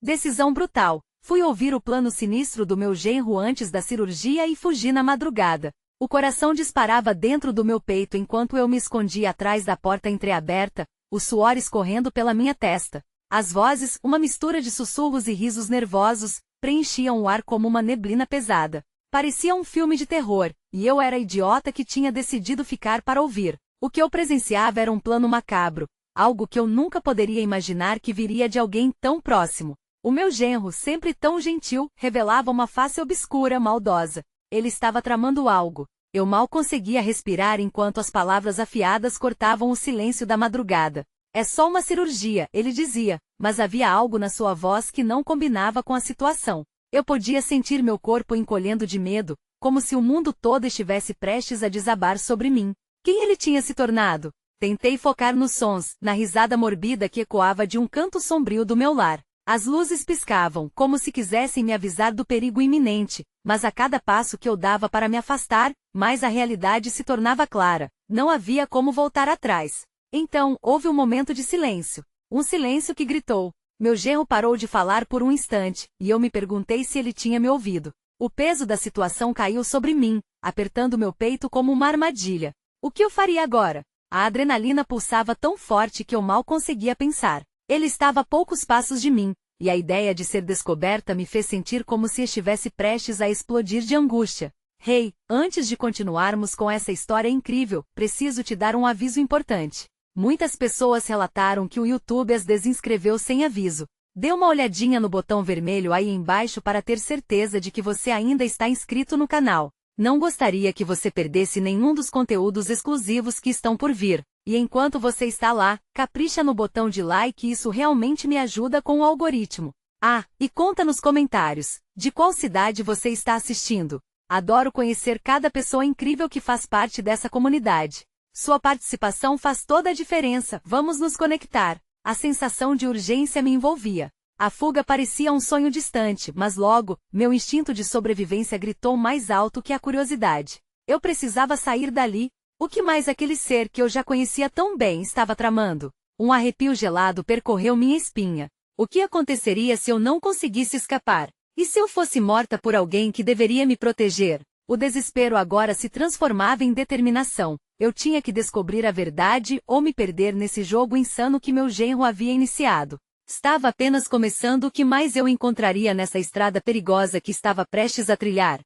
Decisão brutal. Fui ouvir o plano sinistro do meu genro antes da cirurgia e fugi na madrugada. O coração disparava dentro do meu peito enquanto eu me escondia atrás da porta entreaberta, o suor escorrendo pela minha testa. As vozes, uma mistura de sussurros e risos nervosos, preenchiam o ar como uma neblina pesada. Parecia um filme de terror, e eu era a idiota que tinha decidido ficar para ouvir. O que eu presenciava era um plano macabro, algo que eu nunca poderia imaginar que viria de alguém tão próximo. O meu genro, sempre tão gentil, revelava uma face obscura, maldosa. Ele estava tramando algo. Eu mal conseguia respirar enquanto as palavras afiadas cortavam o silêncio da madrugada. É só uma cirurgia, ele dizia, mas havia algo na sua voz que não combinava com a situação. Eu podia sentir meu corpo encolhendo de medo, como se o mundo todo estivesse prestes a desabar sobre mim. Quem ele tinha se tornado? Tentei focar nos sons, na risada morbida que ecoava de um canto sombrio do meu lar. As luzes piscavam, como se quisessem me avisar do perigo iminente, mas a cada passo que eu dava para me afastar, mais a realidade se tornava clara. Não havia como voltar atrás. Então, houve um momento de silêncio. Um silêncio que gritou. Meu genro parou de falar por um instante, e eu me perguntei se ele tinha me ouvido. O peso da situação caiu sobre mim, apertando meu peito como uma armadilha. O que eu faria agora? A adrenalina pulsava tão forte que eu mal conseguia pensar. Ele estava a poucos passos de mim, e a ideia de ser descoberta me fez sentir como se estivesse prestes a explodir de angústia. Hey, antes de continuarmos com essa história incrível, preciso te dar um aviso importante. Muitas pessoas relataram que o YouTube as desinscreveu sem aviso. Dê uma olhadinha no botão vermelho aí embaixo para ter certeza de que você ainda está inscrito no canal. Não gostaria que você perdesse nenhum dos conteúdos exclusivos que estão por vir. E enquanto você está lá, capricha no botão de like, isso realmente me ajuda com o algoritmo. Ah, e conta nos comentários, de qual cidade você está assistindo. Adoro conhecer cada pessoa incrível que faz parte dessa comunidade. Sua participação faz toda a diferença, vamos nos conectar. A sensação de urgência me envolvia. A fuga parecia um sonho distante, mas logo, meu instinto de sobrevivência gritou mais alto que a curiosidade. Eu precisava sair dali. O que mais aquele ser que eu já conhecia tão bem estava tramando? Um arrepio gelado percorreu minha espinha. O que aconteceria se eu não conseguisse escapar? E se eu fosse morta por alguém que deveria me proteger? O desespero agora se transformava em determinação. Eu tinha que descobrir a verdade ou me perder nesse jogo insano que meu genro havia iniciado. Estava apenas começando. O que mais eu encontraria nessa estrada perigosa que estava prestes a trilhar?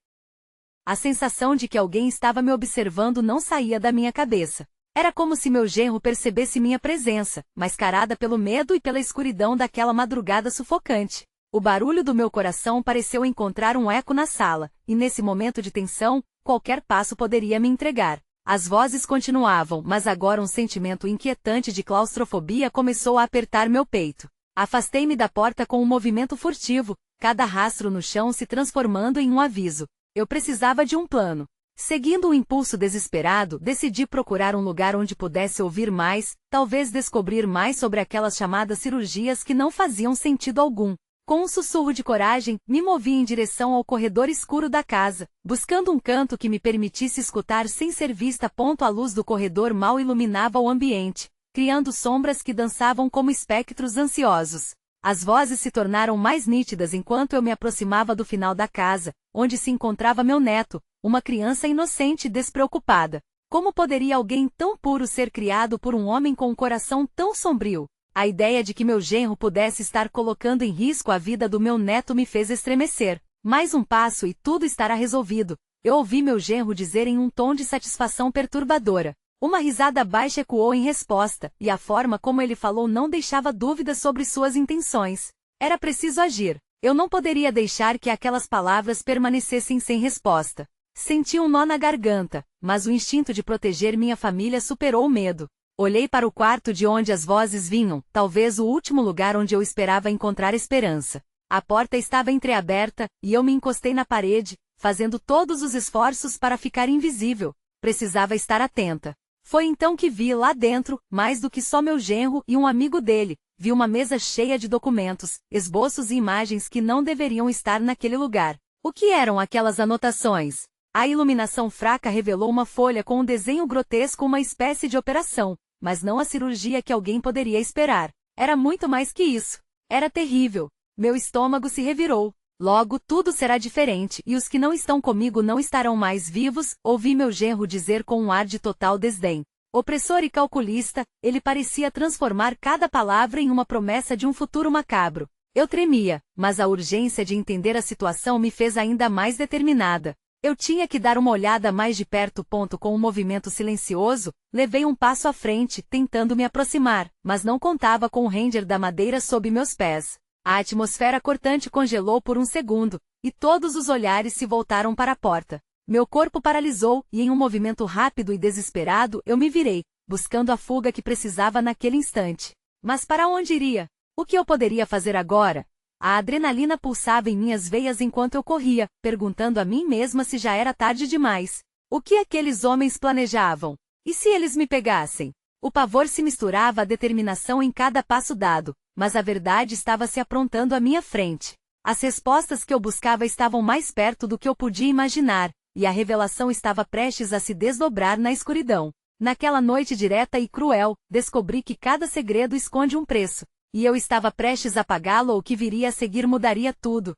A sensação de que alguém estava me observando não saía da minha cabeça. Era como se meu genro percebesse minha presença, mascarada pelo medo e pela escuridão daquela madrugada sufocante. O barulho do meu coração pareceu encontrar um eco na sala, e nesse momento de tensão, qualquer passo poderia me entregar. As vozes continuavam, mas agora um sentimento inquietante de claustrofobia começou a apertar meu peito. Afastei-me da porta com um movimento furtivo, cada rastro no chão se transformando em um aviso. Eu precisava de um plano. Seguindo um impulso desesperado, decidi procurar um lugar onde pudesse ouvir mais, talvez descobrir mais sobre aquelas chamadas cirurgias que não faziam sentido algum. Com um sussurro de coragem, me movi em direção ao corredor escuro da casa, buscando um canto que me permitisse escutar sem ser vista. A luz do corredor mal iluminava o ambiente, criando sombras que dançavam como espectros ansiosos. As vozes se tornaram mais nítidas enquanto eu me aproximava do final da casa, onde se encontrava meu neto, uma criança inocente e despreocupada. Como poderia alguém tão puro ser criado por um homem com um coração tão sombrio? A ideia de que meu genro pudesse estar colocando em risco a vida do meu neto me fez estremecer. Mais um passo e tudo estará resolvido. Eu ouvi meu genro dizer em um tom de satisfação perturbadora. Uma risada baixa ecoou em resposta, e a forma como ele falou não deixava dúvidas sobre suas intenções. Era preciso agir. Eu não poderia deixar que aquelas palavras permanecessem sem resposta. Senti um nó na garganta, mas o instinto de proteger minha família superou o medo. Olhei para o quarto de onde as vozes vinham, talvez o último lugar onde eu esperava encontrar esperança. A porta estava entreaberta, e eu me encostei na parede, fazendo todos os esforços para ficar invisível. Precisava estar atenta. Foi então que vi lá dentro, mais do que só meu genro e um amigo dele. Vi uma mesa cheia de documentos, esboços e imagens que não deveriam estar naquele lugar. O que eram aquelas anotações? A iluminação fraca revelou uma folha com um desenho grotesco, uma espécie de operação, mas não a cirurgia que alguém poderia esperar. Era muito mais que isso. Era terrível. Meu estômago se revirou. Logo, tudo será diferente, e os que não estão comigo não estarão mais vivos, ouvi meu genro dizer com um ar de total desdém. Opressor e calculista, ele parecia transformar cada palavra em uma promessa de um futuro macabro. Eu tremia, mas a urgência de entender a situação me fez ainda mais determinada. Eu tinha que dar uma olhada mais de perto. Com um movimento silencioso, levei um passo à frente, tentando me aproximar, mas não contava com o render da madeira sob meus pés. A atmosfera cortante congelou por um segundo, e todos os olhares se voltaram para a porta. Meu corpo paralisou, e em um movimento rápido e desesperado eu me virei, buscando a fuga que precisava naquele instante. Mas para onde iria? O que eu poderia fazer agora? A adrenalina pulsava em minhas veias enquanto eu corria, perguntando a mim mesma se já era tarde demais. O que aqueles homens planejavam? E se eles me pegassem? O pavor se misturava à determinação em cada passo dado, mas a verdade estava se aprontando à minha frente. As respostas que eu buscava estavam mais perto do que eu podia imaginar, e a revelação estava prestes a se desdobrar na escuridão. Naquela noite direta e cruel, descobri que cada segredo esconde um preço, e eu estava prestes a pagá-lo ou o que viria a seguir mudaria tudo.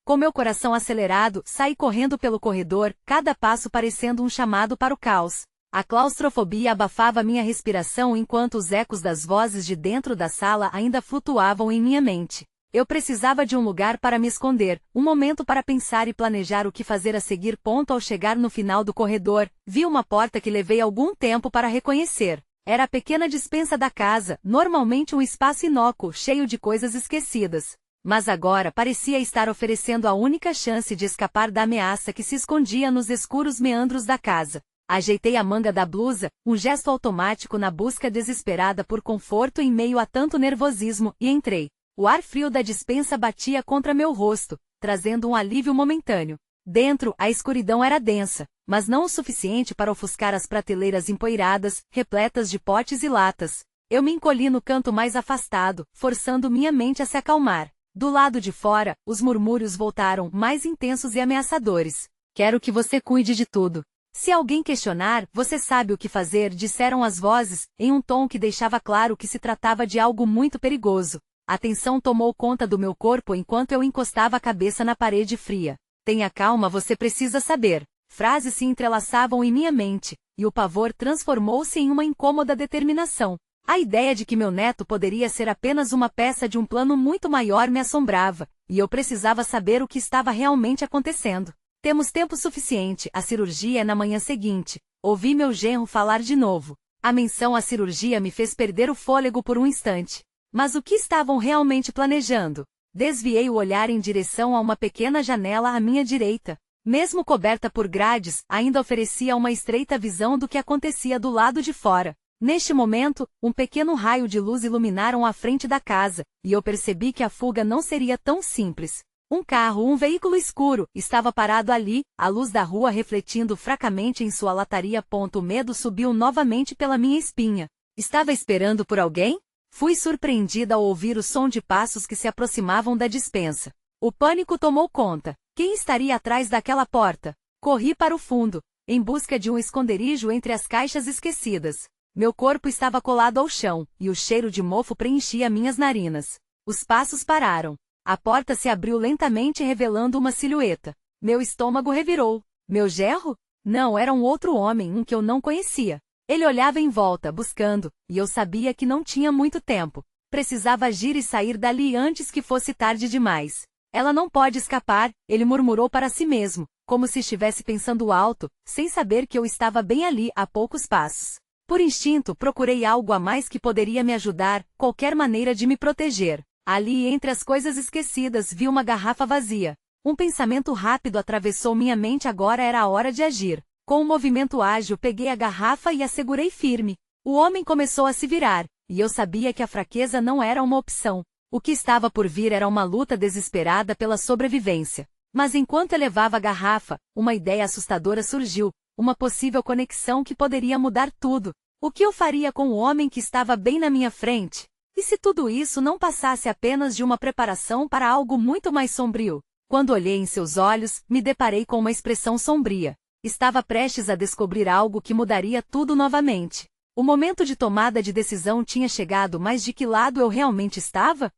Com meu coração acelerado, saí correndo pelo corredor, cada passo parecendo um chamado para o caos. A claustrofobia abafava minha respiração enquanto os ecos das vozes de dentro da sala ainda flutuavam em minha mente. Eu precisava de um lugar para me esconder, um momento para pensar e planejar o que fazer a seguir. Ao chegar no final do corredor, vi uma porta que levei algum tempo para reconhecer. Era a pequena despensa da casa, normalmente um espaço inócuo, cheio de coisas esquecidas. Mas agora parecia estar oferecendo a única chance de escapar da ameaça que se escondia nos escuros meandros da casa. Ajeitei a manga da blusa, um gesto automático na busca desesperada por conforto em meio a tanto nervosismo, e entrei. O ar frio da despensa batia contra meu rosto, trazendo um alívio momentâneo. Dentro, a escuridão era densa, mas não o suficiente para ofuscar as prateleiras empoeiradas, repletas de potes e latas. Eu me encolhi no canto mais afastado, forçando minha mente a se acalmar. Do lado de fora, os murmúrios voltaram, mais intensos e ameaçadores. Quero que você cuide de tudo. Se alguém questionar, você sabe o que fazer, disseram as vozes, em um tom que deixava claro que se tratava de algo muito perigoso. A tensão tomou conta do meu corpo enquanto eu encostava a cabeça na parede fria. Tenha calma, você precisa saber. Frases se entrelaçavam em minha mente, e o pavor transformou-se em uma incômoda determinação. A ideia de que meu neto poderia ser apenas uma peça de um plano muito maior me assombrava, e eu precisava saber o que estava realmente acontecendo. Temos tempo suficiente, a cirurgia é na manhã seguinte. Ouvi meu genro falar de novo. A menção à cirurgia me fez perder o fôlego por um instante. Mas o que estavam realmente planejando? Desviei o olhar em direção a uma pequena janela à minha direita. Mesmo coberta por grades, ainda oferecia uma estreita visão do que acontecia do lado de fora. Neste momento, um pequeno raio de luz iluminaram a frente da casa, e eu percebi que a fuga não seria tão simples. Um veículo escuro, estava parado ali, a luz da rua refletindo fracamente em sua lataria. O medo subiu novamente pela minha espinha. Estava esperando por alguém? Fui surpreendida ao ouvir o som de passos que se aproximavam da despensa. O pânico tomou conta. Quem estaria atrás daquela porta? Corri para o fundo, em busca de um esconderijo entre as caixas esquecidas. Meu corpo estava colado ao chão, e o cheiro de mofo preenchia minhas narinas. Os passos pararam. A porta se abriu lentamente revelando uma silhueta. Meu estômago revirou. Meu genro? Não, era um outro homem, um que eu não conhecia. Ele olhava em volta, buscando, e eu sabia que não tinha muito tempo. Precisava agir e sair dali antes que fosse tarde demais. Ela não pode escapar, ele murmurou para si mesmo, como se estivesse pensando alto, sem saber que eu estava bem ali, a poucos passos. Por instinto, procurei algo a mais que poderia me ajudar, qualquer maneira de me proteger. Ali, entre as coisas esquecidas, vi uma garrafa vazia. Um pensamento rápido atravessou minha mente. Agora era a hora de agir. Com um movimento ágil, peguei a garrafa e a segurei firme. O homem começou a se virar, e eu sabia que a fraqueza não era uma opção. O que estava por vir era uma luta desesperada pela sobrevivência. Mas enquanto elevava a garrafa, uma ideia assustadora surgiu, uma possível conexão que poderia mudar tudo. O que eu faria com o homem que estava bem na minha frente? E se tudo isso não passasse apenas de uma preparação para algo muito mais sombrio? Quando olhei em seus olhos, me deparei com uma expressão sombria. Estava prestes a descobrir algo que mudaria tudo novamente. O momento de tomada de decisão tinha chegado, mas de que lado eu realmente estava?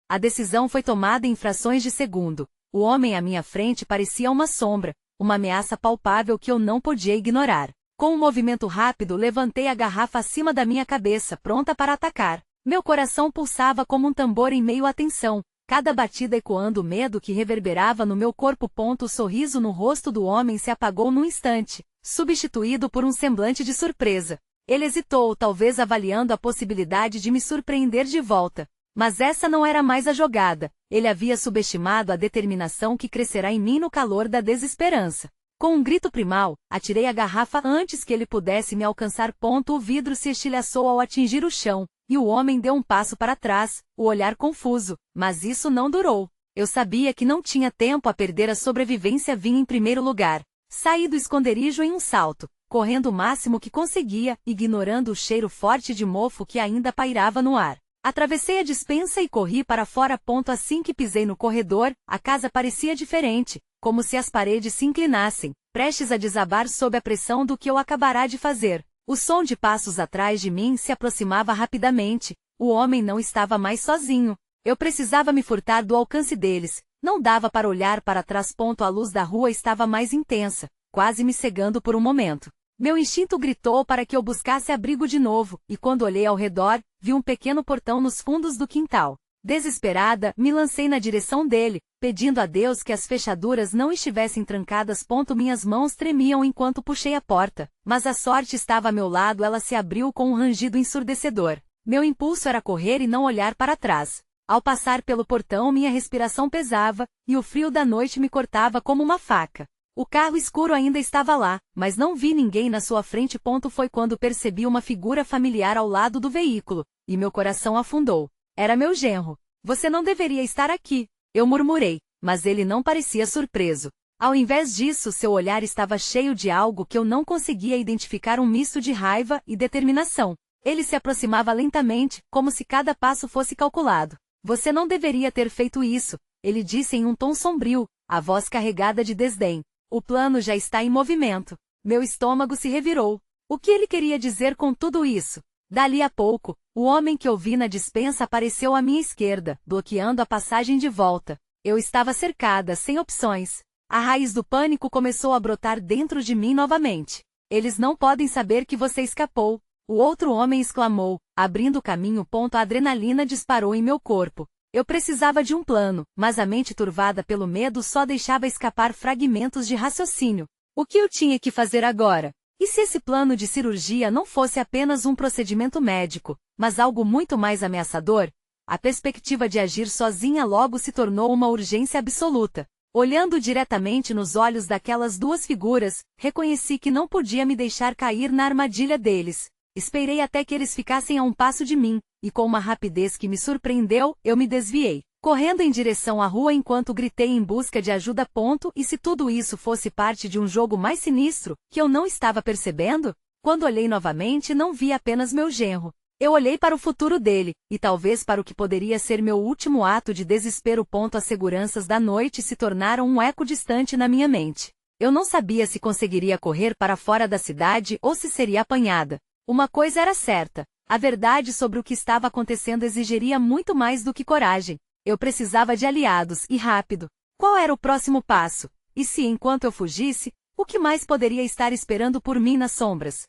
A decisão foi tomada em frações de segundo. O homem à minha frente parecia uma sombra, uma ameaça palpável que eu não podia ignorar. Com um movimento rápido, levantei a garrafa acima da minha cabeça, pronta para atacar. Meu coração pulsava como um tambor em meio à tensão, cada batida ecoando o medo que reverberava no meu corpo. O sorriso no rosto do homem se apagou num instante, substituído por um semblante de surpresa. Ele hesitou, talvez avaliando a possibilidade de me surpreender de volta. Mas essa não era mais a jogada. Ele havia subestimado a determinação que crescerá em mim no calor da desesperança. Com um grito primal, atirei a garrafa antes que ele pudesse me alcançar. O vidro se estilhaçou ao atingir o chão, e o homem deu um passo para trás, o olhar confuso. Mas isso não durou. Eu sabia que não tinha tempo a perder. A sobrevivência vinha em primeiro lugar. Saí do esconderijo em um salto, correndo o máximo que conseguia, ignorando o cheiro forte de mofo que ainda pairava no ar. Atravessei a despensa e corri para fora. Assim que pisei no corredor, a casa parecia diferente, como se as paredes se inclinassem, prestes a desabar sob a pressão do que eu acabara de fazer. O som de passos atrás de mim se aproximava rapidamente. O homem não estava mais sozinho. Eu precisava me furtar do alcance deles. Não dava para olhar para trás. A luz da rua estava mais intensa, quase me cegando por um momento. Meu instinto gritou para que eu buscasse abrigo de novo, e quando olhei ao redor, vi um pequeno portão nos fundos do quintal. Desesperada, me lancei na direção dele, pedindo a Deus que as fechaduras não estivessem trancadas. Minhas mãos tremiam enquanto puxei a porta, mas a sorte estava a meu lado. Ela se abriu com um rangido ensurdecedor. Meu impulso era correr e não olhar para trás. Ao passar pelo portão, minha respiração pesava, e o frio da noite me cortava como uma faca. O carro escuro ainda estava lá, mas não vi ninguém na sua frente. Foi quando percebi uma figura familiar ao lado do veículo, e meu coração afundou. Era meu genro. Você não deveria estar aqui, eu murmurei, mas ele não parecia surpreso. Ao invés disso, seu olhar estava cheio de algo que eu não conseguia identificar, um misto de raiva e determinação. Ele se aproximava lentamente, como se cada passo fosse calculado. Você não deveria ter feito isso, ele disse em um tom sombrio, a voz carregada de desdém. O plano já está em movimento. Meu estômago se revirou. O que ele queria dizer com tudo isso? Dali a pouco, o homem que eu vi na despensa apareceu à minha esquerda, bloqueando a passagem de volta. Eu estava cercada, sem opções. A raiz do pânico começou a brotar dentro de mim novamente. Eles não podem saber que você escapou, o outro homem exclamou, abrindo caminho. A adrenalina disparou em meu corpo. Eu precisava de um plano, mas a mente turvada pelo medo só deixava escapar fragmentos de raciocínio. O que eu tinha que fazer agora? E se esse plano de cirurgia não fosse apenas um procedimento médico, mas algo muito mais ameaçador? A perspectiva de agir sozinha logo se tornou uma urgência absoluta. Olhando diretamente nos olhos daquelas duas figuras, reconheci que não podia me deixar cair na armadilha deles. Esperei até que eles ficassem a um passo de mim, e com uma rapidez que me surpreendeu, eu me desviei, correndo em direção à rua enquanto gritei em busca de ajuda. E se tudo isso fosse parte de um jogo mais sinistro, que eu não estava percebendo? Quando olhei novamente, não vi apenas meu genro. Eu olhei para o futuro dele, e talvez para o que poderia ser meu último ato de desespero. As seguranças da noite se tornaram um eco distante na minha mente. Eu não sabia se conseguiria correr para fora da cidade ou se seria apanhada. Uma coisa era certa, a verdade sobre o que estava acontecendo exigiria muito mais do que coragem. Eu precisava de aliados, e rápido. Qual era o próximo passo? E se, enquanto eu fugisse, o que mais poderia estar esperando por mim nas sombras?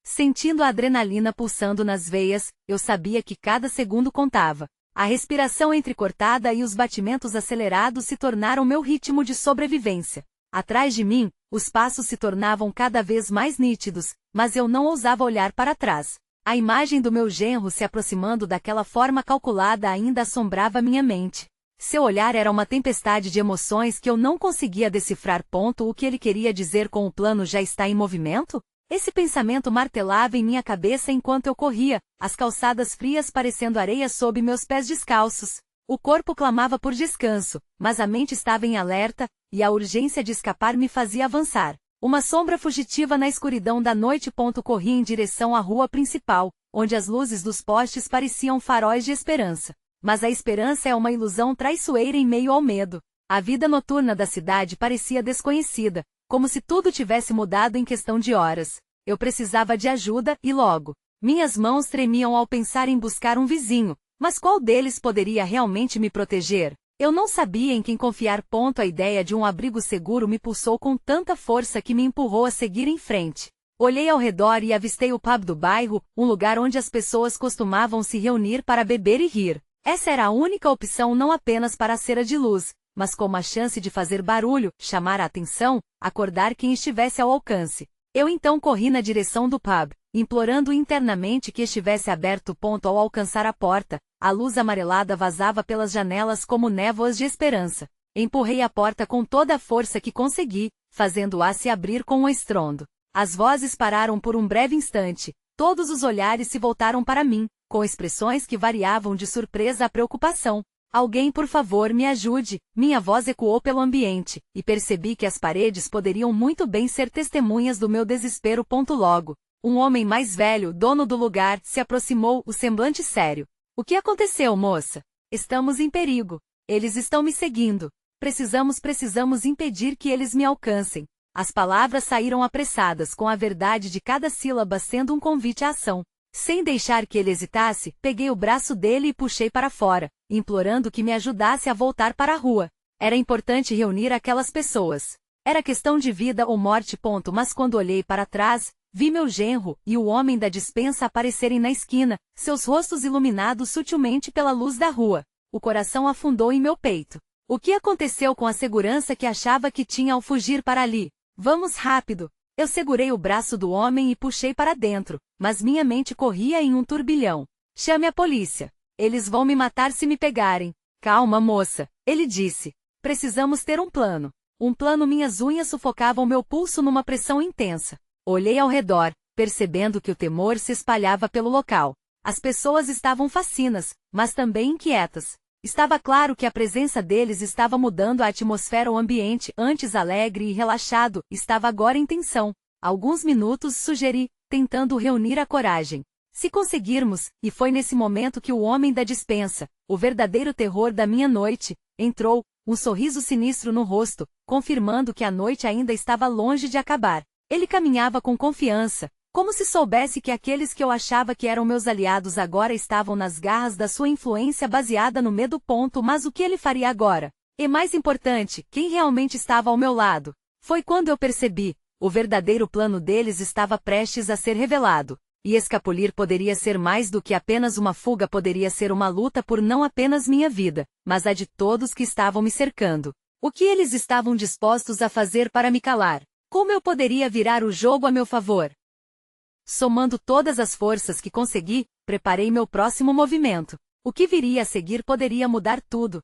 Sentindo a adrenalina pulsando nas veias, eu sabia que cada segundo contava. A respiração entrecortada e os batimentos acelerados se tornaram meu ritmo de sobrevivência. Atrás de mim, os passos se tornavam cada vez mais nítidos, mas eu não ousava olhar para trás. A imagem do meu genro se aproximando daquela forma calculada ainda assombrava minha mente. Seu olhar era uma tempestade de emoções que eu não conseguia decifrar. O que ele queria dizer com o plano já está em movimento? Esse pensamento martelava em minha cabeça enquanto eu corria, as calçadas frias parecendo areia sob meus pés descalços. O corpo clamava por descanso, mas a mente estava em alerta, e a urgência de escapar me fazia avançar. Uma sombra fugitiva na escuridão da noite. Corri em direção à rua principal, onde as luzes dos postes pareciam faróis de esperança. Mas a esperança é uma ilusão traiçoeira em meio ao medo. A vida noturna da cidade parecia desconhecida, como se tudo tivesse mudado em questão de horas. Eu precisava de ajuda, e logo. Minhas mãos tremiam ao pensar em buscar um vizinho, Mas qual deles poderia realmente me proteger? Eu não sabia em quem confiar. A ideia de um abrigo seguro me pulsou com tanta força que me empurrou a seguir em frente. Olhei ao redor e avistei o pub do bairro, um lugar onde as pessoas costumavam se reunir para beber e rir. Essa era a única opção, não apenas para a cera de luz, mas com a chance de fazer barulho, chamar a atenção, acordar quem estivesse ao alcance. Eu então corri na direção do pub, implorando internamente que estivesse aberto. Ao alcançar a porta, a luz amarelada vazava pelas janelas como névoas de esperança. Empurrei a porta com toda a força que consegui, fazendo-a se abrir com um estrondo. As vozes pararam por um breve instante, todos os olhares se voltaram para mim, com expressões que variavam de surpresa a preocupação. Alguém, por favor, me ajude, minha voz ecoou pelo ambiente, e percebi que as paredes poderiam muito bem ser testemunhas do meu desespero. Logo, um homem mais velho, dono do lugar, se aproximou, o semblante sério. O que aconteceu, moça? Estamos em perigo. Eles estão me seguindo. Precisamos impedir que eles me alcancem. As palavras saíram apressadas, com a verdade de cada sílaba sendo um convite à ação. Sem deixar que ele hesitasse, peguei o braço dele e puxei para fora, implorando que me ajudasse a voltar para a rua. Era importante reunir aquelas pessoas. Era questão de vida ou morte. Mas quando olhei para trás, vi meu genro e o homem da despensa aparecerem na esquina, seus rostos iluminados sutilmente pela luz da rua. O coração afundou em meu peito. O que aconteceu com a segurança que achava que tinha ao fugir para ali? Vamos rápido! Eu segurei o braço do homem e puxei para dentro, mas minha mente corria em um turbilhão. Chame a polícia. Eles vão me matar se me pegarem. Calma, moça, ele disse. Precisamos ter um plano. Um plano. Minhas unhas sufocavam meu pulso numa pressão intensa. Olhei ao redor, percebendo que o temor se espalhava pelo local. As pessoas estavam facinas, mas também inquietas. Estava claro que a presença deles estava mudando a atmosfera. O ambiente, antes alegre e relaxado, estava agora em tensão. Alguns minutos, sugeri, tentando reunir a coragem. Se conseguirmos, e foi nesse momento que o homem da despensa, o verdadeiro terror da minha noite, entrou, um sorriso sinistro no rosto, confirmando que a noite ainda estava longe de acabar. Ele caminhava com confiança, como se soubesse que aqueles que eu achava que eram meus aliados agora estavam nas garras da sua influência baseada no medo. Mas o que ele faria agora? E mais importante, quem realmente estava ao meu lado? Foi quando eu percebi, o verdadeiro plano deles estava prestes a ser revelado. E escapulir poderia ser mais do que apenas uma fuga, poderia ser uma luta por não apenas minha vida, mas a de todos que estavam me cercando. O que eles estavam dispostos a fazer para me calar? Como eu poderia virar o jogo a meu favor? Somando todas as forças que consegui, preparei meu próximo movimento. O que viria a seguir poderia mudar tudo.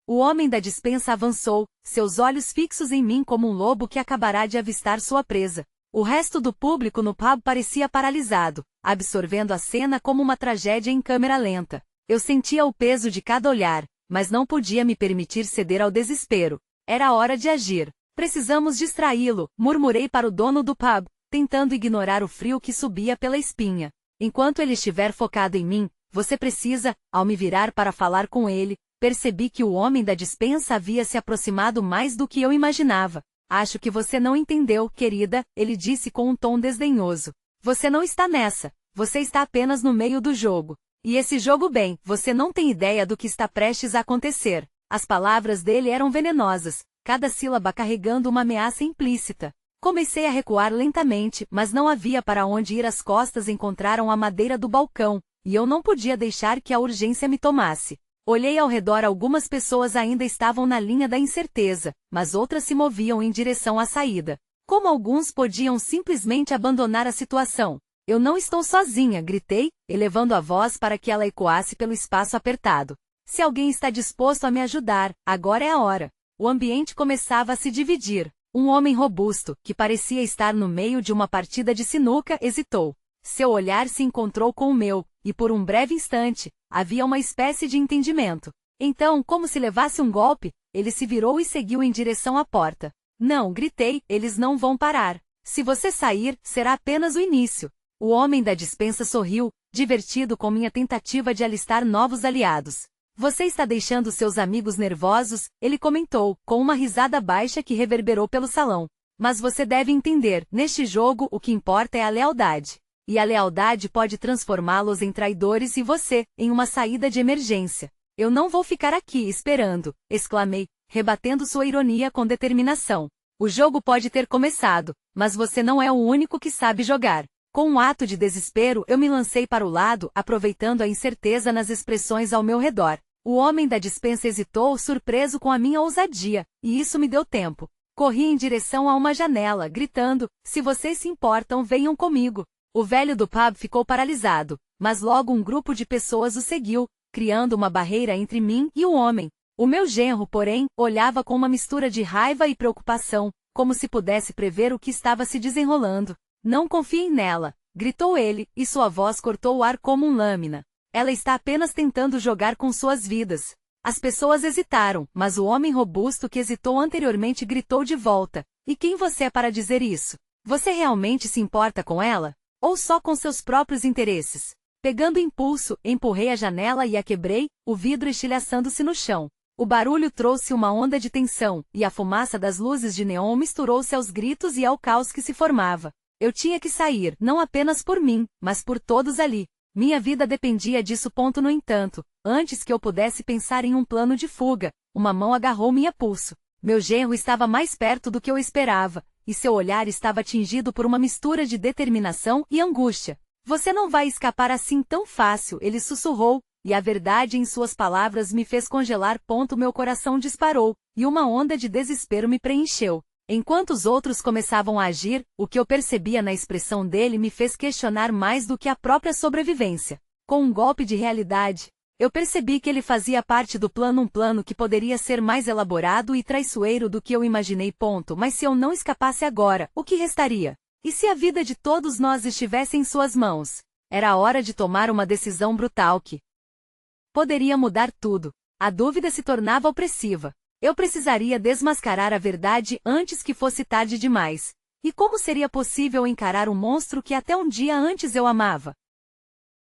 O homem da despensa avançou, seus olhos fixos em mim como um lobo que acabará de avistar sua presa. O resto do público no pub parecia paralisado, absorvendo a cena como uma tragédia em câmera lenta. Eu sentia o peso de cada olhar, mas não podia me permitir ceder ao desespero. Era hora de agir. Precisamos distraí-lo, murmurei para o dono do pub, tentando ignorar o frio que subia pela espinha. Enquanto ele estiver focado em mim, você precisa. Ao me virar para falar com ele, percebi que o homem da despensa havia se aproximado mais do que eu imaginava. Acho que você não entendeu, querida, ele disse com um tom desdenhoso. Você não está nessa, você está apenas no meio do jogo. E esse jogo, bem, você não tem ideia do que está prestes a acontecer. As palavras dele eram venenosas, cada sílaba carregando uma ameaça implícita. Comecei a recuar lentamente, mas não havia para onde ir. As costas encontraram a madeira do balcão, e eu não podia deixar que a urgência me tomasse. Olhei ao redor. Algumas pessoas ainda estavam na linha da incerteza, mas outras se moviam em direção à saída. Como alguns podiam simplesmente abandonar a situação? Eu não estou sozinha, gritei, elevando a voz para que ela ecoasse pelo espaço apertado. Se alguém está disposto a me ajudar, agora é a hora. O ambiente começava a se dividir. Um homem robusto, que parecia estar no meio de uma partida de sinuca, hesitou. Seu olhar se encontrou com o meu, e por um breve instante, havia uma espécie de entendimento. Então, como se levasse um golpe, ele se virou e seguiu em direção à porta. Não, gritei, eles não vão parar. Se você sair, será apenas o início. O homem da despensa sorriu, divertido com minha tentativa de alistar novos aliados. Você está deixando seus amigos nervosos, ele comentou, com uma risada baixa que reverberou pelo salão. Mas você deve entender, neste jogo o que importa é a lealdade. e a lealdade pode transformá-los em traidores e você, em uma saída de emergência. Eu não vou ficar aqui esperando, exclamei, rebatendo sua ironia com determinação. O jogo pode ter começado, mas você não é o único que sabe jogar. Com um ato de desespero eu me lancei para o lado, aproveitando a incerteza nas expressões ao meu redor. O homem da despensa hesitou, surpreso com a minha ousadia, e isso me deu tempo. Corri em direção a uma janela, gritando, se vocês se importam, venham comigo. O velho do pub ficou paralisado, mas logo um grupo de pessoas o seguiu, criando uma barreira entre mim e o homem. O meu genro, porém, olhava com uma mistura de raiva e preocupação, como se pudesse prever o que estava se desenrolando. Não confiem nela, gritou ele, e sua voz cortou o ar como um lâmina. Ela está apenas tentando jogar com suas vidas. As pessoas hesitaram, mas o homem robusto que hesitou anteriormente gritou de volta. E quem você é para dizer isso? Você realmente se importa com ela? Ou só com seus próprios interesses? Pegando impulso, empurrei a janela e a quebrei, o vidro estilhaçando-se no chão. O barulho trouxe uma onda de tensão, e a fumaça das luzes de neon misturou-se aos gritos e ao caos que se formava. Eu tinha que sair, não apenas por mim, mas por todos ali. Minha vida dependia disso. No entanto, antes que eu pudesse pensar em um plano de fuga, uma mão agarrou minha pulso. Meu genro estava mais perto do que eu esperava, e seu olhar estava tingido por uma mistura de determinação e angústia. Você não vai escapar assim tão fácil, ele sussurrou, e a verdade em suas palavras me fez congelar. Meu coração disparou, e uma onda de desespero me preencheu. Enquanto os outros começavam a agir, o que eu percebia na expressão dele me fez questionar mais do que a própria sobrevivência. Com um golpe de realidade, eu percebi que ele fazia parte do plano, um plano que poderia ser mais elaborado e traiçoeiro do que eu imaginei. Mas se eu não escapasse agora, o que restaria? E se a vida de todos nós estivesse em suas mãos? Era a hora de tomar uma decisão brutal que poderia mudar tudo. A dúvida se tornava opressiva. Eu precisaria desmascarar a verdade antes que fosse tarde demais. E como seria possível encarar um monstro que até um dia antes eu amava?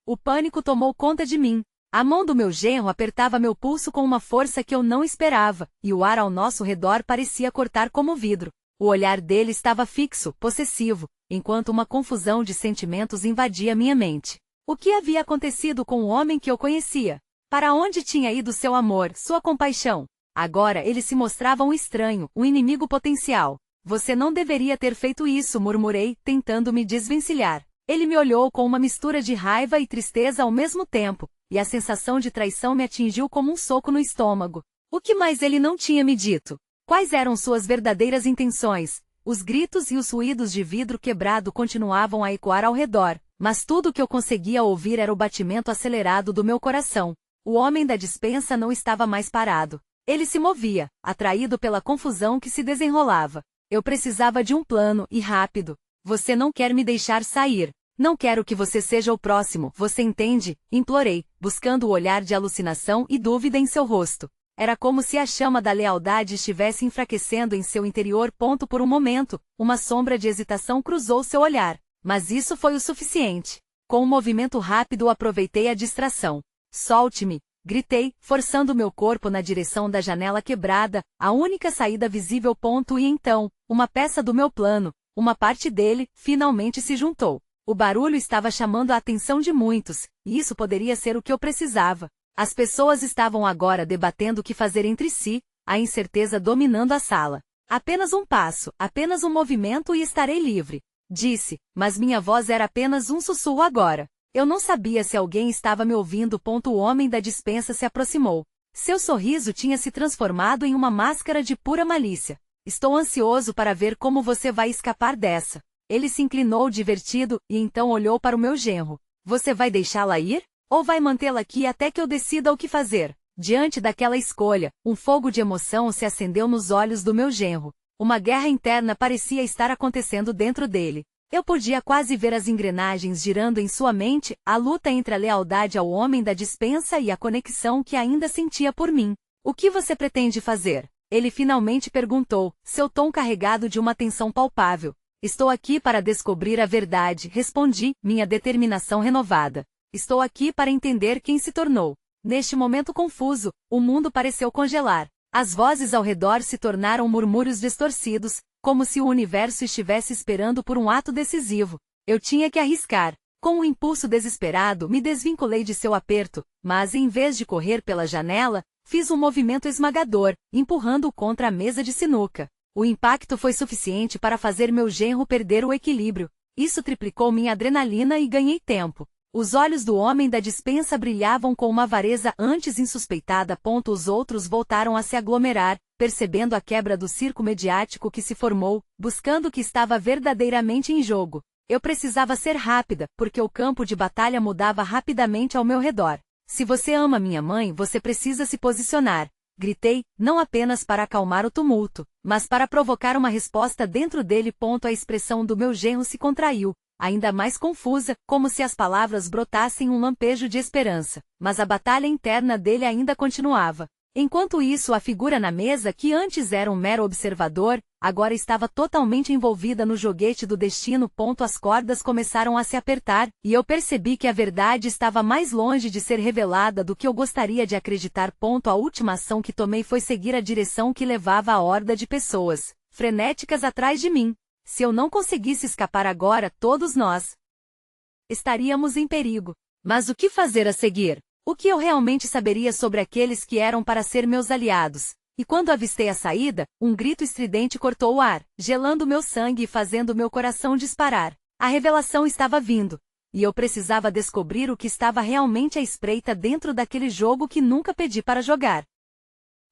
O pânico tomou conta de mim. A mão do meu genro apertava meu pulso com uma força que eu não esperava, e o ar ao nosso redor parecia cortar como vidro. O olhar dele estava fixo, possessivo, enquanto uma confusão de sentimentos invadia minha mente. O que havia acontecido com o homem que eu conhecia? Para onde tinha ido seu amor, sua compaixão? Agora ele se mostrava um estranho, um inimigo potencial. Você não deveria ter feito isso, murmurei, tentando me desvencilhar. Ele me olhou com uma mistura de raiva e tristeza ao mesmo tempo, e a sensação de traição me atingiu como um soco no estômago. O que mais ele não tinha me dito? Quais eram suas verdadeiras intenções? Os gritos e os ruídos de vidro quebrado continuavam a ecoar ao redor, mas tudo o que eu conseguia ouvir era o batimento acelerado do meu coração. O homem da despensa não estava mais parado. Ele se movia, atraído pela confusão que se desenrolava. Eu precisava de um plano, e rápido. Você não quer me deixar sair. Não quero que você seja o próximo, você entende? Implorei, buscando o olhar de alucinação e dúvida em seu rosto. Era como se a chama da lealdade estivesse enfraquecendo em seu interior. Por um momento, uma sombra de hesitação cruzou seu olhar. Mas isso foi o suficiente. Com um movimento rápido aproveitei a distração. Solte-me! Gritei, forçando meu corpo na direção da janela quebrada, a única saída visível. E então, uma peça do meu plano, uma parte dele, finalmente se juntou. O barulho estava chamando a atenção de muitos, e isso poderia ser o que eu precisava. As pessoas estavam agora debatendo o que fazer entre si, a incerteza dominando a sala. Apenas um passo, apenas um movimento e estarei livre, disse, mas minha voz era apenas um sussurro agora. Eu não sabia se alguém estava me ouvindo. O homem da despensa se aproximou. Seu sorriso tinha se transformado em uma máscara de pura malícia. Estou ansioso para ver como você vai escapar dessa. Ele se inclinou divertido, e então olhou para o meu genro. Você vai deixá-la ir? Ou vai mantê-la aqui até que eu decida o que fazer? Diante daquela escolha, um fogo de emoção se acendeu nos olhos do meu genro. Uma guerra interna parecia estar acontecendo dentro dele. Eu podia quase ver as engrenagens girando em sua mente, a luta entre a lealdade ao homem da despensa e a conexão que ainda sentia por mim. O que você pretende fazer? Ele finalmente perguntou, seu tom carregado de uma tensão palpável. Estou aqui para descobrir a verdade, respondi, minha determinação renovada. Estou aqui para entender quem se tornou. Neste momento confuso, o mundo pareceu congelar. As vozes ao redor se tornaram murmúrios distorcidos, como se o universo estivesse esperando por um ato decisivo. Eu tinha que arriscar. Com um impulso desesperado, me desvinculei de seu aperto, mas em vez de correr pela janela, fiz um movimento esmagador, empurrando-o contra a mesa de sinuca. O impacto foi suficiente para fazer meu genro perder o equilíbrio. Isso triplicou minha adrenalina e ganhei tempo. Os olhos do homem da despensa brilhavam com uma avareza antes insuspeitada. Os outros voltaram a se aglomerar, percebendo a quebra do circo mediático que se formou, buscando o que estava verdadeiramente em jogo. Eu precisava ser rápida, porque o campo de batalha mudava rapidamente ao meu redor. Se você ama minha mãe, você precisa se posicionar. Gritei, não apenas para acalmar o tumulto, mas para provocar uma resposta dentro dele. A expressão do meu genro se contraiu, ainda mais confusa, como se as palavras brotassem um lampejo de esperança, mas a batalha interna dele ainda continuava. Enquanto isso, a figura na mesa, que antes era um mero observador, agora estava totalmente envolvida no joguete do destino. As cordas começaram a se apertar, e eu percebi que a verdade estava mais longe de ser revelada do que eu gostaria de acreditar. A última ação que tomei foi seguir a direção que levava a horda de pessoas, frenéticas atrás de mim. Se eu não conseguisse escapar agora, todos nós estaríamos em perigo. Mas o que fazer a seguir? O que eu realmente saberia sobre aqueles que eram para ser meus aliados? E quando avistei a saída, um grito estridente cortou o ar, gelando meu sangue e fazendo meu coração disparar. A revelação estava vindo, e eu precisava descobrir o que estava realmente à espreita dentro daquele jogo que nunca pedi para jogar.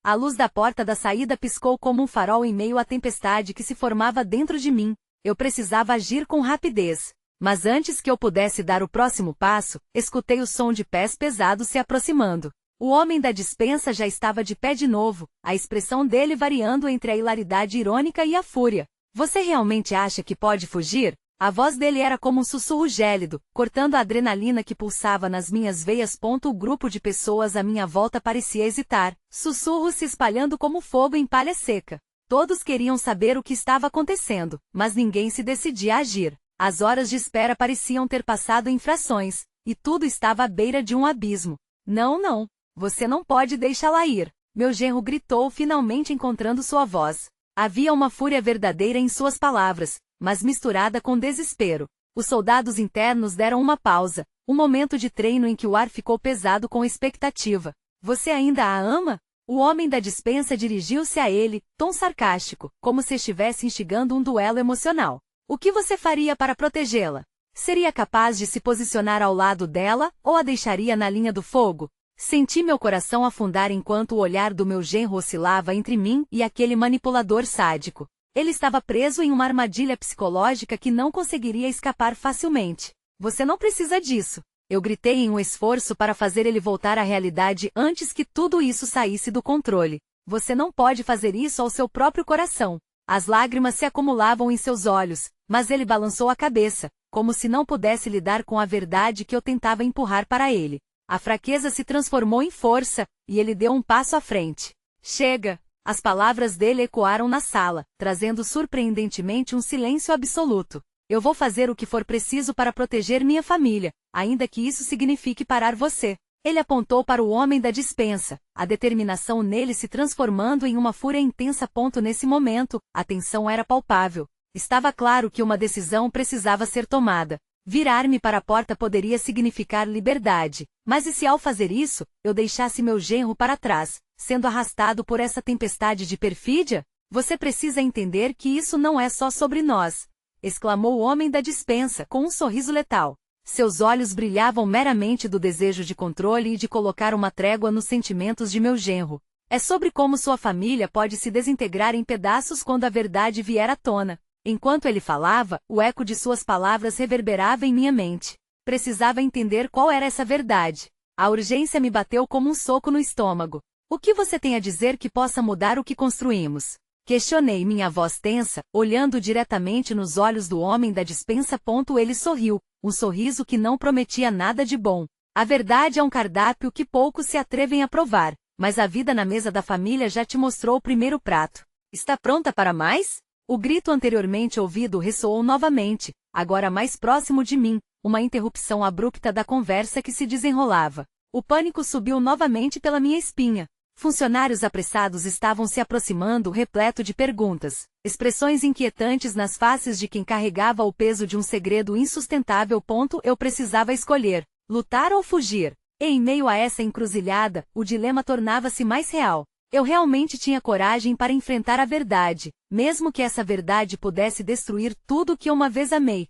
A luz da porta da saída piscou como um farol em meio à tempestade que se formava dentro de mim. Eu precisava agir com rapidez. Mas antes que eu pudesse dar o próximo passo, escutei o som de pés pesados se aproximando. O homem da despensa já estava de pé de novo, a expressão dele variando entre a hilaridade irônica e a fúria. Você realmente acha que pode fugir? A voz dele era como um sussurro gélido, cortando a adrenalina que pulsava nas minhas veias. O grupo de pessoas à minha volta parecia hesitar, sussurros se espalhando como fogo em palha seca. Todos queriam saber o que estava acontecendo, mas ninguém se decidia a agir. As horas de espera pareciam ter passado em frações, e tudo estava à beira de um abismo. Não, você não pode deixá-la ir. Meu genro gritou, finalmente encontrando sua voz. Havia uma fúria verdadeira em suas palavras, mas misturada com desespero. Os soldados internos deram uma pausa, um momento de treino em que o ar ficou pesado com expectativa. Você ainda a ama? O homem da despensa dirigiu-se a ele, tom sarcástico, como se estivesse instigando um duelo emocional. O que você faria para protegê-la? Seria capaz de se posicionar ao lado dela, ou a deixaria na linha do fogo? Senti meu coração afundar enquanto o olhar do meu genro oscilava entre mim e aquele manipulador sádico. Ele estava preso em uma armadilha psicológica que não conseguiria escapar facilmente. Você não precisa disso. Eu gritei em um esforço para fazer ele voltar à realidade antes que tudo isso saísse do controle. Você não pode fazer isso ao seu próprio coração. As lágrimas se acumulavam em seus olhos, mas ele balançou a cabeça, como se não pudesse lidar com a verdade que eu tentava empurrar para ele. A fraqueza se transformou em força, e ele deu um passo à frente. Chega! As palavras dele ecoaram na sala, trazendo surpreendentemente um silêncio absoluto. Eu vou fazer o que for preciso para proteger minha família, ainda que isso signifique parar você. Ele apontou para o homem da despensa, a determinação nele se transformando em uma fúria intensa. Nesse momento, a tensão era palpável. Estava claro que uma decisão precisava ser tomada. Virar-me para a porta poderia significar liberdade, mas e se ao fazer isso, eu deixasse meu genro para trás, sendo arrastado por essa tempestade de perfídia? Você precisa entender que isso não é só sobre nós, exclamou o homem da despensa com um sorriso letal. Seus olhos brilhavam meramente do desejo de controle e de colocar uma trégua nos sentimentos de meu genro. É sobre como sua família pode se desintegrar em pedaços quando a verdade vier à tona. Enquanto ele falava, o eco de suas palavras reverberava em minha mente. Precisava entender qual era essa verdade. A urgência me bateu como um soco no estômago. O que você tem a dizer que possa mudar o que construímos? Questionei, minha voz tensa, olhando diretamente nos olhos do homem da despensa. Ele sorriu, um sorriso que não prometia nada de bom. A verdade é um cardápio que poucos se atrevem a provar, mas a vida na mesa da família já te mostrou o primeiro prato. Está pronta para mais? O grito anteriormente ouvido ressoou novamente, agora mais próximo de mim, uma interrupção abrupta da conversa que se desenrolava. O pânico subiu novamente pela minha espinha. Funcionários apressados estavam se aproximando, repleto de perguntas, expressões inquietantes nas faces de quem carregava o peso de um segredo insustentável. Eu precisava escolher, lutar ou fugir. E em meio a essa encruzilhada, o dilema tornava-se mais real. Eu realmente tinha coragem para enfrentar a verdade, mesmo que essa verdade pudesse destruir tudo o que uma vez amei.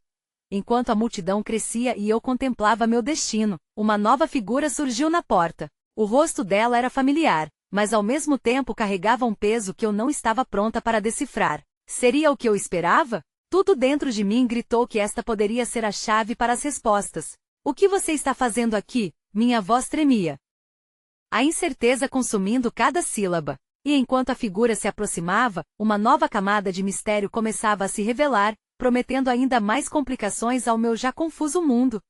Enquanto a multidão crescia e eu contemplava meu destino, uma nova figura surgiu na porta. O rosto dela era familiar, mas ao mesmo tempo carregava um peso que eu não estava pronta para decifrar. Seria o que eu esperava? Tudo dentro de mim gritou que esta poderia ser a chave para as respostas. O que você está fazendo aqui? Minha voz tremia. A incerteza consumindo cada sílaba. E enquanto a figura se aproximava, uma nova camada de mistério começava a se revelar, prometendo ainda mais complicações ao meu já confuso mundo.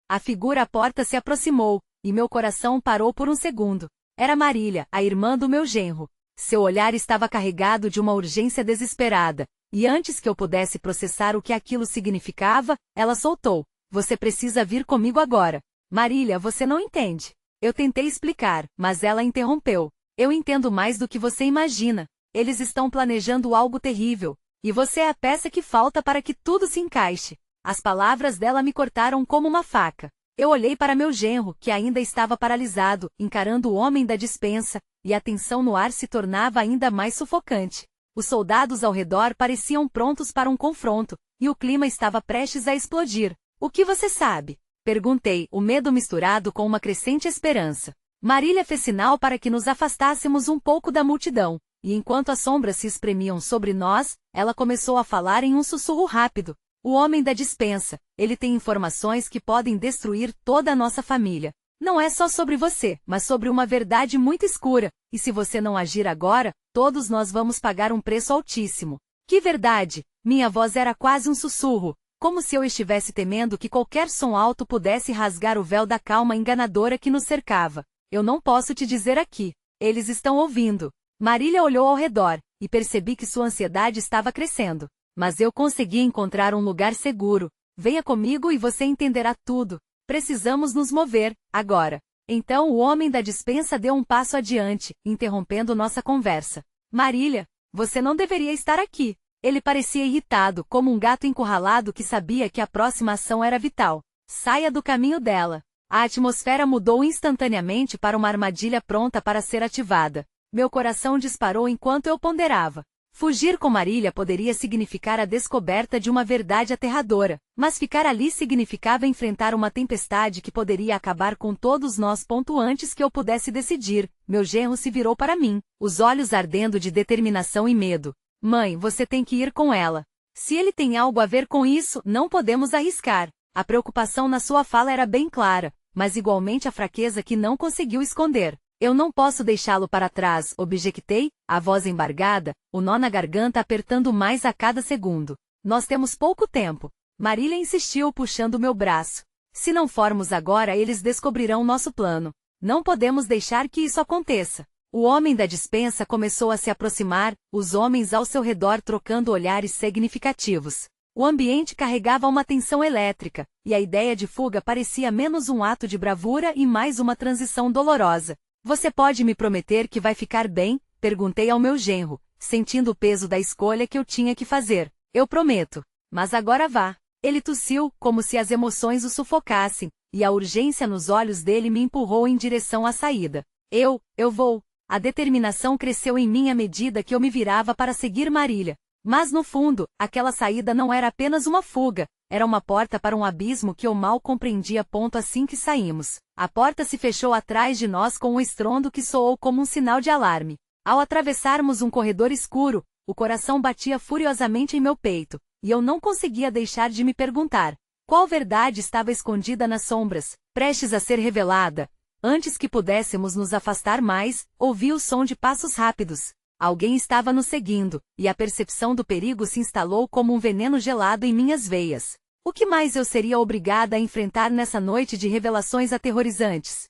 A figura à porta se aproximou, e meu coração parou por um segundo. Era Marília, a irmã do meu genro. Seu olhar estava carregado de uma urgência desesperada, e antes que eu pudesse processar o que aquilo significava, ela soltou: "Você precisa vir comigo agora." "Marília, você não entende." Eu tentei explicar, mas ela interrompeu. "Eu entendo mais do que você imagina. Eles estão planejando algo terrível, e você é a peça que falta para que tudo se encaixe." As palavras dela me cortaram como uma faca. Eu olhei para meu genro, que ainda estava paralisado, encarando o homem da despensa, e a tensão no ar se tornava ainda mais sufocante. Os soldados ao redor pareciam prontos para um confronto, e o clima estava prestes a explodir. "O que você sabe?" perguntei, o medo misturado com uma crescente esperança. Marília fez sinal para que nos afastássemos um pouco da multidão, e enquanto as sombras se espremiam sobre nós, ela começou a falar em um sussurro rápido. "O homem da despensa, ele tem informações que podem destruir toda a nossa família. Não é só sobre você, mas sobre uma verdade muito escura, e se você não agir agora, todos nós vamos pagar um preço altíssimo." "Que verdade?" Minha voz era quase um sussurro, como se eu estivesse temendo que qualquer som alto pudesse rasgar o véu da calma enganadora que nos cercava. "Eu não posso te dizer aqui. Eles estão ouvindo." Marília olhou ao redor, e percebi que sua ansiedade estava crescendo. "Mas eu consegui encontrar um lugar seguro. Venha comigo e você entenderá tudo. Precisamos nos mover, agora." Então o homem da despensa deu um passo adiante, interrompendo nossa conversa. "Marília, você não deveria estar aqui." Ele parecia irritado, como um gato encurralado que sabia que a próxima ação era vital. "Saia do caminho dela." A atmosfera mudou instantaneamente para uma armadilha pronta para ser ativada. Meu coração disparou enquanto eu ponderava. Fugir com Marília poderia significar a descoberta de uma verdade aterradora, mas ficar ali significava enfrentar uma tempestade que poderia acabar com todos nós. Antes que eu pudesse decidir, meu genro se virou para mim, os olhos ardendo de determinação e medo. "Mãe, você tem que ir com ela. Se ele tem algo a ver com isso, não podemos arriscar." A preocupação na sua fala era bem clara, mas igualmente a fraqueza que não conseguiu esconder. "Eu não posso deixá-lo para trás", objequei, a voz embargada, o nó na garganta apertando mais a cada segundo. "Nós temos pouco tempo." Marília insistiu, puxando meu braço. "Se não formos agora, eles descobrirão nosso plano. Não podemos deixar que isso aconteça." O homem da despensa começou a se aproximar, os homens ao seu redor trocando olhares significativos. O ambiente carregava uma tensão elétrica, e a ideia de fuga parecia menos um ato de bravura e mais uma transição dolorosa. "Você pode me prometer que vai ficar bem?" perguntei ao meu genro, sentindo o peso da escolha que eu tinha que fazer. "Eu prometo. Mas agora vá." Ele tossiu, como se as emoções o sufocassem, e a urgência nos olhos dele me empurrou em direção à saída. Eu vou." A determinação cresceu em mim à medida que eu me virava para seguir Marília. Mas no fundo, aquela saída não era apenas uma fuga, era uma porta para um abismo que eu mal compreendia. Assim que saímos, a porta se fechou atrás de nós com um estrondo que soou como um sinal de alarme. Ao atravessarmos um corredor escuro, o coração batia furiosamente em meu peito, e eu não conseguia deixar de me perguntar: qual verdade estava escondida nas sombras, prestes a ser revelada? Antes que pudéssemos nos afastar mais, ouvi o som de passos rápidos. Alguém estava nos seguindo, e a percepção do perigo se instalou como um veneno gelado em minhas veias. O que mais eu seria obrigada a enfrentar nessa noite de revelações aterrorizantes?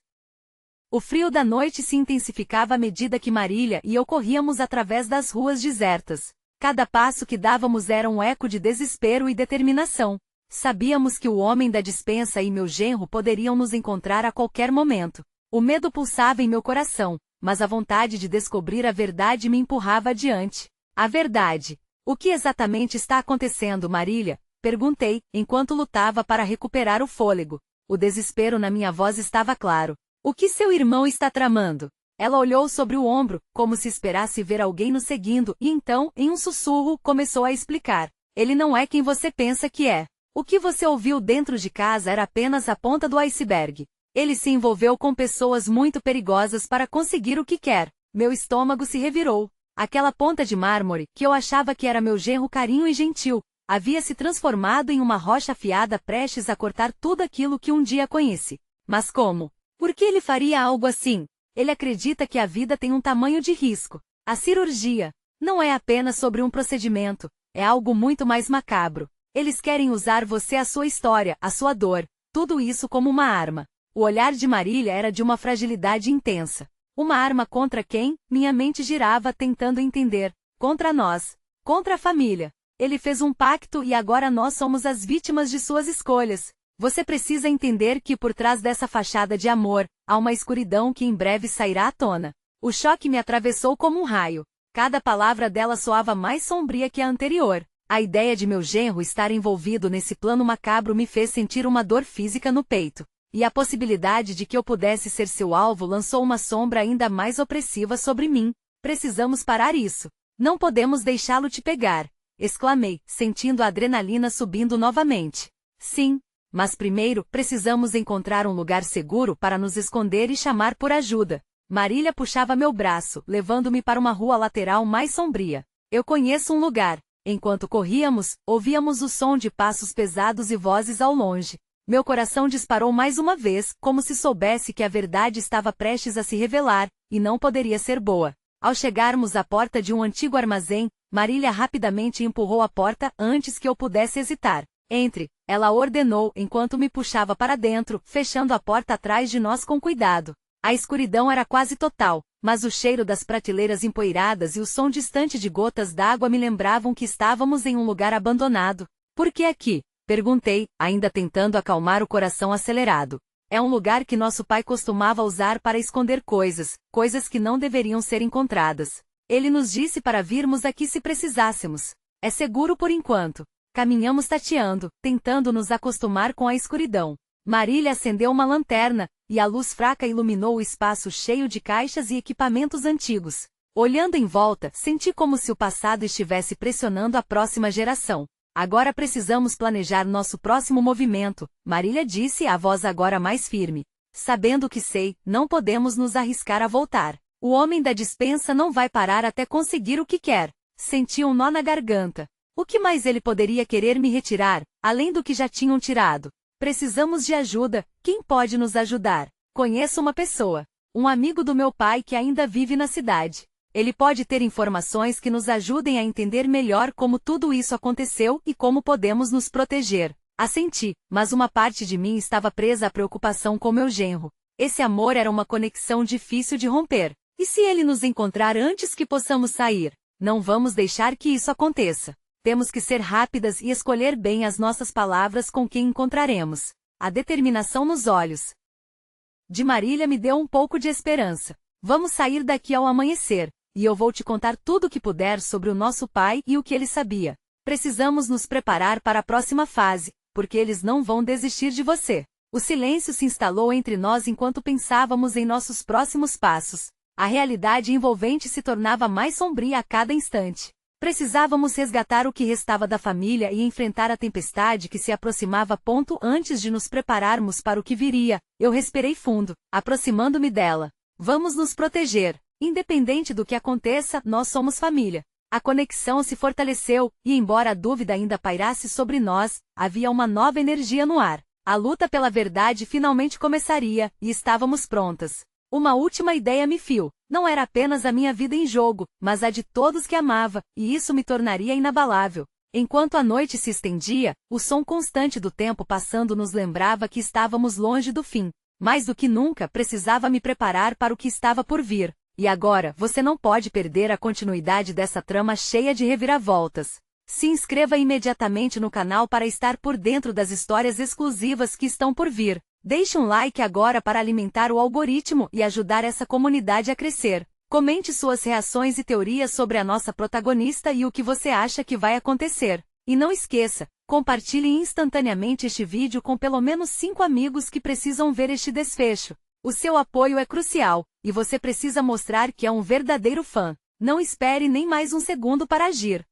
O frio da noite se intensificava à medida que Marília e eu corríamos através das ruas desertas. Cada passo que dávamos era um eco de desespero e determinação. Sabíamos que o homem da despensa e meu genro poderiam nos encontrar a qualquer momento. O medo pulsava em meu coração, mas a vontade de descobrir a verdade me empurrava adiante. A verdade. O que exatamente está acontecendo, Marília? Perguntei, enquanto lutava para recuperar o fôlego. O desespero na minha voz estava claro. O que seu irmão está tramando? Ela olhou sobre o ombro, como se esperasse ver alguém nos seguindo, e então, em um sussurro, começou a explicar. Ele não é quem você pensa que é. O que você ouviu dentro de casa era apenas a ponta do iceberg. Ele se envolveu com pessoas muito perigosas para conseguir o que quer. Meu estômago se revirou. Aquela ponta de mármore, que eu achava que era meu genro carinho e gentil, havia se transformado em uma rocha afiada prestes a cortar tudo aquilo que um dia conheci. Mas como? Por que ele faria algo assim? Ele acredita que a vida tem um tamanho de risco. A cirurgia não é apenas sobre um procedimento, é algo muito mais macabro. Eles querem usar você, a sua história, a sua dor, tudo isso como uma arma. O olhar de Marília era de uma fragilidade intensa. Uma arma contra quem? Minha mente girava tentando entender. Contra nós. Contra a família. Ele fez um pacto e agora nós somos as vítimas de suas escolhas. Você precisa entender que por trás dessa fachada de amor, há uma escuridão que em breve sairá à tona. O choque me atravessou como um raio. Cada palavra dela soava mais sombria que a anterior. A ideia de meu genro estar envolvido nesse plano macabro me fez sentir uma dor física no peito. E a possibilidade de que eu pudesse ser seu alvo lançou uma sombra ainda mais opressiva sobre mim. Precisamos parar isso. Não podemos deixá-lo te pegar. Exclamei, sentindo a adrenalina subindo novamente. Sim. Mas primeiro, precisamos encontrar um lugar seguro para nos esconder e chamar por ajuda. Marília puxava meu braço, levando-me para uma rua lateral mais sombria. Eu conheço um lugar. Enquanto corríamos, ouvíamos o som de passos pesados e vozes ao longe. Meu coração disparou mais uma vez, como se soubesse que a verdade estava prestes a se revelar, e não poderia ser boa. Ao chegarmos à porta de um antigo armazém, Marília rapidamente empurrou a porta antes que eu pudesse hesitar. Entre, ela ordenou enquanto me puxava para dentro, fechando a porta atrás de nós com cuidado. A escuridão era quase total, mas o cheiro das prateleiras empoeiradas e o som distante de gotas d'água me lembravam que estávamos em um lugar abandonado. Por que aqui? Perguntei, ainda tentando acalmar o coração acelerado. É um lugar que nosso pai costumava usar para esconder coisas, coisas que não deveriam ser encontradas. Ele nos disse para virmos aqui se precisássemos. É seguro por enquanto. Caminhamos tateando, tentando nos acostumar com a escuridão. Marília acendeu uma lanterna, e a luz fraca iluminou o espaço cheio de caixas e equipamentos antigos. Olhando em volta, senti como se o passado estivesse pressionando a próxima geração. Agora precisamos planejar nosso próximo movimento, Marília disse, a voz agora mais firme. Sabendo o que sei, não podemos nos arriscar a voltar. O homem da despensa não vai parar até conseguir o que quer. Senti um nó na garganta. O que mais ele poderia querer me retirar, além do que já tinham tirado? Precisamos de ajuda. Quem pode nos ajudar? Conheço uma pessoa. Um amigo do meu pai que ainda vive na cidade. Ele pode ter informações que nos ajudem a entender melhor como tudo isso aconteceu e como podemos nos proteger. Assenti, mas uma parte de mim estava presa à preocupação com meu genro. Esse amor era uma conexão difícil de romper. E se ele nos encontrar antes que possamos sair? Não vamos deixar que isso aconteça. Temos que ser rápidas e escolher bem as nossas palavras com quem encontraremos. A determinação nos olhos de Marília me deu um pouco de esperança. Vamos sair daqui ao amanhecer, e eu vou te contar tudo o que puder sobre o nosso pai e o que ele sabia. Precisamos nos preparar para a próxima fase, porque eles não vão desistir de você. O silêncio se instalou entre nós enquanto pensávamos em nossos próximos passos. A realidade envolvente se tornava mais sombria a cada instante. Precisávamos resgatar o que restava da família e enfrentar a tempestade que se aproximava. Antes de nos prepararmos para o que viria, eu respirei fundo, aproximando-me dela. Vamos nos proteger. Independente do que aconteça, nós somos família. A conexão se fortaleceu, e embora a dúvida ainda pairasse sobre nós, havia uma nova energia no ar. A luta pela verdade finalmente começaria, e estávamos prontas. Uma última ideia me fiou. Não era apenas a minha vida em jogo, mas a de todos que amava, e isso me tornaria inabalável. Enquanto a noite se estendia, o som constante do tempo passando nos lembrava que estávamos longe do fim. Mais do que nunca, precisava me preparar para o que estava por vir. E agora, você não pode perder a continuidade dessa trama cheia de reviravoltas. Se inscreva imediatamente no canal para estar por dentro das histórias exclusivas que estão por vir. Deixe um like agora para alimentar o algoritmo e ajudar essa comunidade a crescer. Comente suas reações e teorias sobre a nossa protagonista e o que você acha que vai acontecer. E não esqueça, compartilhe instantaneamente este vídeo com pelo menos 5 amigos que precisam ver este desfecho. O seu apoio é crucial, e você precisa mostrar que é um verdadeiro fã. Não espere nem mais um segundo para agir.